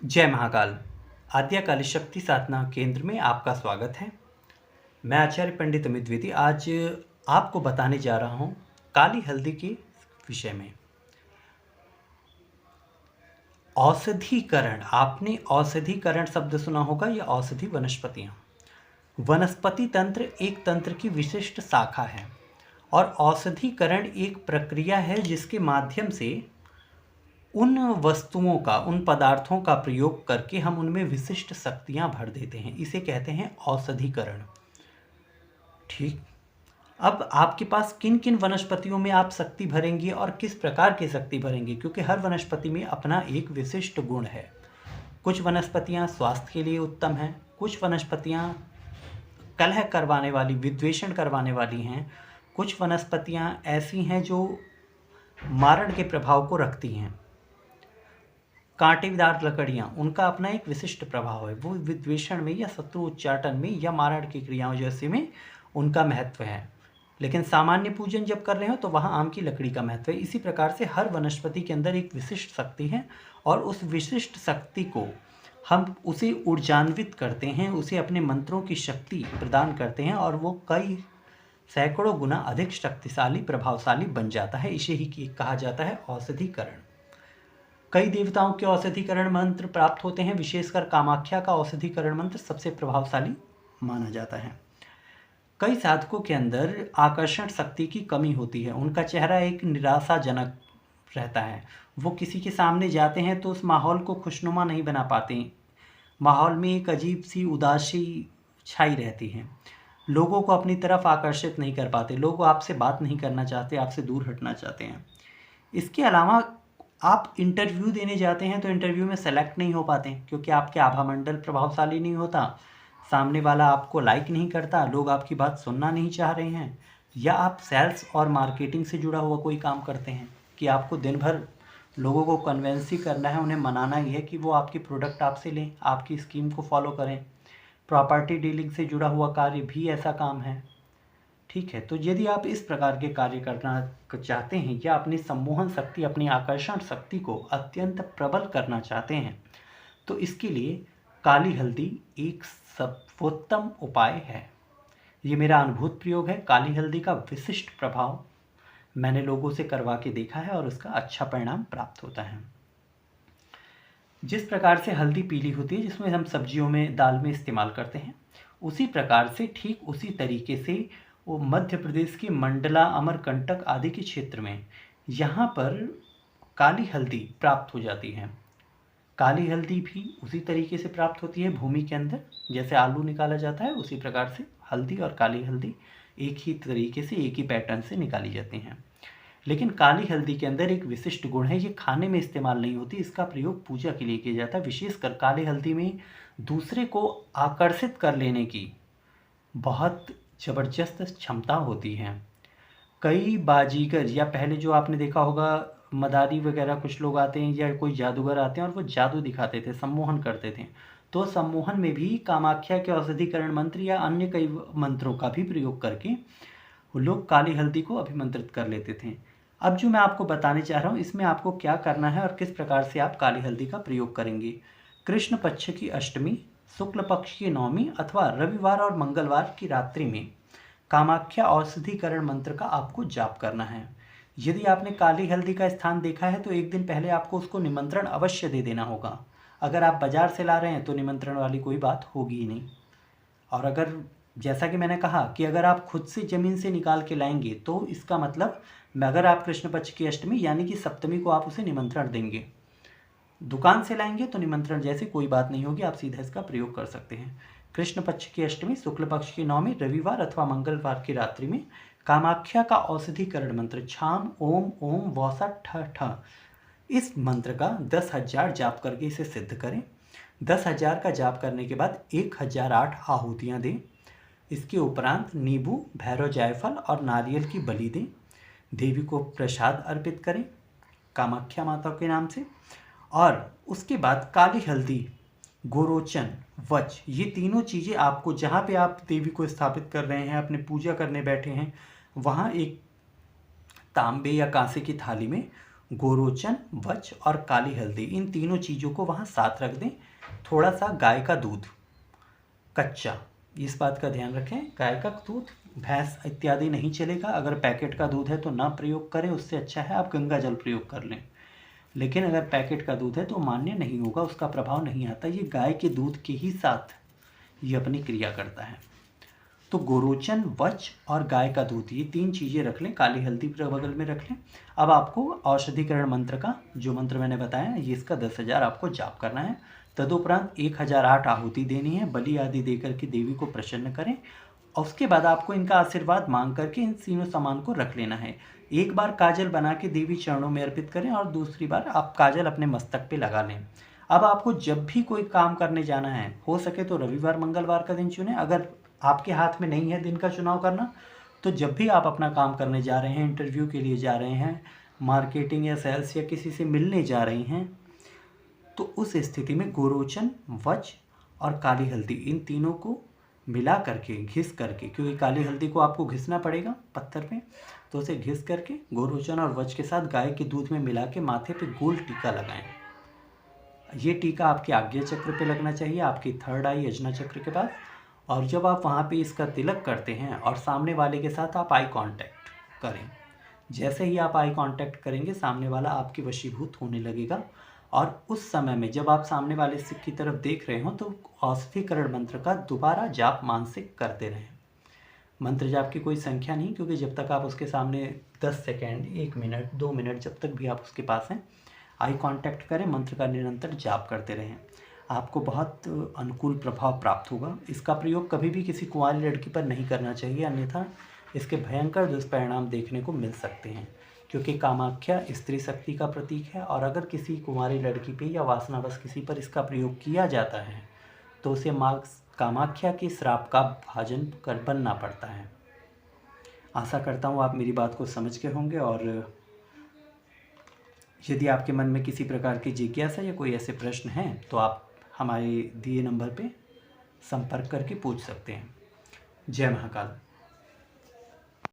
जय महाकाल। आद्यकाली शक्ति साधना केंद्र में आपका स्वागत है। मैं आचार्य पंडित अमित द्विवेदी आज आपको बताने जा रहा हूँ काली हल्दी के विषय में। औषधीकरण, आपने औषधीकरण शब्द सुना होगा या औषधि वनस्पतियाँ। वनस्पति तंत्र एक तंत्र की विशिष्ट शाखा है और औषधीकरण एक प्रक्रिया है जिसके माध्यम से उन वस्तुओं का, उन पदार्थों का प्रयोग करके हम उनमें विशिष्ट शक्तियां भर देते हैं। इसे कहते हैं औषधीकरण। ठीक, अब आपके पास किन किन वनस्पतियों में आप शक्ति भरेंगे और किस प्रकार की शक्ति भरेंगे, क्योंकि हर वनस्पति में अपना एक विशिष्ट गुण है। कुछ वनस्पतियां स्वास्थ्य के लिए उत्तम हैं, कुछ वनस्पतियां कलह करवाने वाली, विद्वेषण करवाने वाली हैं, कुछ वनस्पतियां ऐसी हैं जो मारण के प्रभाव को रखती हैं। कांटेदार लकड़ियाँ, उनका अपना एक विशिष्ट प्रभाव है, वो विद्वेषण में या शत्रु उच्चाटन में या मारण की क्रियाओं जैसे में उनका महत्व है। लेकिन सामान्य पूजन जब कर रहे हो तो वहाँ आम की लकड़ी का महत्व है। इसी प्रकार से हर वनस्पति के अंदर एक विशिष्ट शक्ति है और उस विशिष्ट शक्ति को हम उसे ऊर्जान्वित करते हैं, उसे अपने मंत्रों की शक्ति प्रदान करते हैं और वो कई सैकड़ों गुना अधिक शक्तिशाली, प्रभावशाली बन जाता है। इसे ही कहा जाता है औषधीकरण। कई देवताओं के औषधीकरण मंत्र प्राप्त होते हैं, विशेषकर कामाख्या का औषधीकरण मंत्र सबसे प्रभावशाली माना जाता है। कई साधकों के अंदर आकर्षण शक्ति की कमी होती है, उनका चेहरा एक निराशाजनक रहता है। वो किसी के सामने जाते हैं तो उस माहौल को खुशनुमा नहीं बना पाते, माहौल में एक अजीब सी उदासी छाई रहती है, लोगों को अपनी तरफ आकर्षित नहीं कर पाते, लोग आपसे बात नहीं करना चाहते, आपसे दूर हटना चाहते हैं। इसके अलावा आप इंटरव्यू देने जाते हैं तो इंटरव्यू में सेलेक्ट नहीं हो पाते क्योंकि आपके आभा मंडल प्रभावशाली नहीं होता, सामने वाला आपको लाइक नहीं करता, लोग आपकी बात सुनना नहीं चाह रहे हैं। या आप सेल्स और मार्केटिंग से जुड़ा हुआ कोई काम करते हैं कि आपको दिन भर लोगों को कन्वेंस ही करना है, उन्हें मनाना ही है कि वो आपकी प्रोडक्ट आपसे लें, आपकी स्कीम को फॉलो करें। प्रॉपर्टी डीलिंग से जुड़ा हुआ कार्य भी ऐसा काम है। ठीक है, तो यदि आप इस प्रकार के कार्य करना चाहते हैं या अपनी सम्मोहन शक्ति, अपनी आकर्षण शक्ति को अत्यंत प्रबल करना चाहते हैं तो इसके लिए काली हल्दी एक सर्वोत्तम उपाय है। ये मेरा अनुभूत प्रयोग है। काली हल्दी का विशिष्ट प्रभाव मैंने लोगों से करवा के देखा है और उसका अच्छा परिणाम प्राप्त होता है। जिस प्रकार से हल्दी पीली होती है जिसमें हम सब्जियों में, दाल में इस्तेमाल करते हैं, उसी प्रकार से, ठीक उसी तरीके से वो मध्य प्रदेश की मंडला, अमरकंटक आदि के क्षेत्र में यहाँ पर काली हल्दी प्राप्त हो जाती है। काली हल्दी भी उसी तरीके से प्राप्त होती है भूमि के अंदर, जैसे आलू निकाला जाता है उसी प्रकार से हल्दी और काली हल्दी एक ही तरीके से, एक ही पैटर्न से निकाली जाती हैं। लेकिन काली हल्दी के अंदर एक विशिष्ट गुण है, ये खाने में इस्तेमाल नहीं होती, इसका प्रयोग पूजा के लिए किया जाता है। विशेषकर काली हल्दी में दूसरे को आकर्षित कर लेने की बहुत ज़बरदस्त क्षमता होती है। कई बाजीगर, या पहले जो आपने देखा होगा मदारी वगैरह कुछ लोग आते हैं या कोई जादूगर आते हैं और वो जादू दिखाते थे, सम्मोहन करते थे, तो सम्मोहन में भी कामाख्या के औषधीकरण मंत्र या अन्य कई मंत्रों का भी प्रयोग करके वो लोग काली हल्दी को अभिमंत्रित कर लेते थे। अब जो मैं आपको बताने चाह रहा हूँ इसमें आपको क्या करना है और किस प्रकार से आप काली हल्दी का प्रयोग करेंगे। कृष्ण पक्ष की अष्टमी, शुक्ल पक्ष की नवमी अथवा रविवार और मंगलवार की रात्रि में कामाख्या औषधीकरण मंत्र का आपको जाप करना है। यदि आपने काली हल्दी का स्थान देखा है तो एक दिन पहले आपको उसको निमंत्रण अवश्य दे देना होगा। अगर आप बाजार से ला रहे हैं तो निमंत्रण वाली कोई बात होगी ही नहीं। और अगर, जैसा कि मैंने कहा कि अगर आप खुद से ज़मीन से निकाल के लाएंगे तो इसका मतलब, अगर आप कृष्ण पक्ष की अष्टमी यानी कि सप्तमी को आप उसे निमंत्रण देंगे, दुकान से लाएंगे तो निमंत्रण जैसी कोई बात नहीं होगी, आप सीधा इसका प्रयोग कर सकते हैं। कृष्ण पक्ष की अष्टमी, शुक्ल पक्ष की नवमी, रविवार अथवा मंगलवार की रात्रि में कामाख्या का औषधीकरण मंत्र छाम ओम ओम वौसा ठ ठ, इस मंत्र का 10,000 जाप करके इसे सिद्ध करें। 10,000 का जाप करने के बाद 1,008 आहुतियाँ दें। इसके उपरांत नींबू, भैरव जायफल और नारियल की बलि दें। देवी को प्रसाद अर्पित करें कामाख्या माता के नाम से। और उसके बाद काली हल्दी, गोरोचन, वच, ये तीनों चीज़ें आपको, जहाँ पे आप देवी को स्थापित कर रहे हैं, अपने पूजा करने बैठे हैं, वहाँ एक तांबे या कांसे की थाली में गोरोचन, वच और काली हल्दी, इन तीनों चीज़ों को वहाँ साथ रख दें। थोड़ा सा गाय का दूध कच्चा, इस बात का ध्यान रखें, गाय का दूध, भैंस इत्यादि नहीं चलेगा। अगर पैकेट का दूध है तो ना प्रयोग करें, उससे अच्छा है आप गंगा जल प्रयोग कर लें। लेकिन अगर पैकेट का दूध है तो मान्य नहीं होगा, उसका प्रभाव नहीं आता। ये गाय के दूध के ही साथ ये अपनी क्रिया करता है। तो गोरोचन, वच और गाय का दूध, ये 3 चीज़ें रख लें, काली हल्दी बगल में रख लें। अब आपको औषधिकरण मंत्र का जो मंत्र मैंने बताया, ये इसका 10,000 आपको जाप करना है। तदुपरांत 1008 आहुति देनी है, बलि आदि देकर के देवी को प्रसन्न करें। और उसके बाद आपको इनका आशीर्वाद मांग करके इन तीनों सामान को रख लेना है। एक बार काजल बना के देवी चरणों में अर्पित करें और दूसरी बार आप काजल अपने मस्तक पे लगा लें। अब आपको जब भी कोई काम करने जाना है, हो सके तो रविवार मंगलवार का दिन चुनें। अगर आपके हाथ में नहीं है दिन का चुनाव करना, तो जब भी आप अपना काम करने जा रहे हैं, इंटरव्यू के लिए जा रहे हैं, मार्केटिंग या सेल्स या किसी से मिलने जा रहे हैं, तो उस स्थिति में गोरोचन, वच और काली हल्दी, इन तीनों को मिला करके, घिस करके, क्योंकि काली हल्दी को आपको घिसना पड़ेगा पत्थर पे, तो उसे घिस करके गोरोचन और वच के साथ गाय के दूध में मिला के माथे पे गोल टीका लगाएं। ये टीका आपके आज्ञा चक्र पे लगना चाहिए, आपकी थर्ड आई अजना चक्र के पास। और जब आप वहाँ पे इसका तिलक करते हैं और सामने वाले के साथ आप आई कांटेक्ट करें, जैसे ही आप आई कांटेक्ट करेंगे सामने वाला आपकी वशीभूत होने लगेगा। और उस समय में जब आप सामने वाले की तरफ देख रहे हो तो औषधिकरण मंत्र का दोबारा जाप मानसिक करते रहें। मंत्र जाप की कोई संख्या नहीं, क्योंकि जब तक आप उसके सामने 10 सेकेंड, 1 मिनट, 2 मिनट, जब तक भी आप उसके पास हैं, आई कांटेक्ट करें, मंत्र का निरंतर जाप करते रहें। आपको बहुत अनुकूल प्रभाव प्राप्त होगा। इसका प्रयोग कभी भी किसी कुंवारी लड़की पर नहीं करना चाहिए, अन्यथा इसके भयंकर दुष्परिणाम देखने को मिल सकते हैं। क्योंकि कामाख्या स्त्री शक्ति का प्रतीक है, और अगर किसी कुंवारी लड़की पे या वासनावश किसी पर इसका प्रयोग किया जाता है तो उसे माँ कामाख्या के श्राप का भाजन कर बनना पड़ता है। आशा करता हूँ आप मेरी बात को समझ के होंगे, और यदि आपके मन में किसी प्रकार की जिज्ञासा या कोई ऐसे प्रश्न हैं तो आप हमारे दिए नंबर पे संपर्क करके पूछ सकते हैं। जय महाकाल।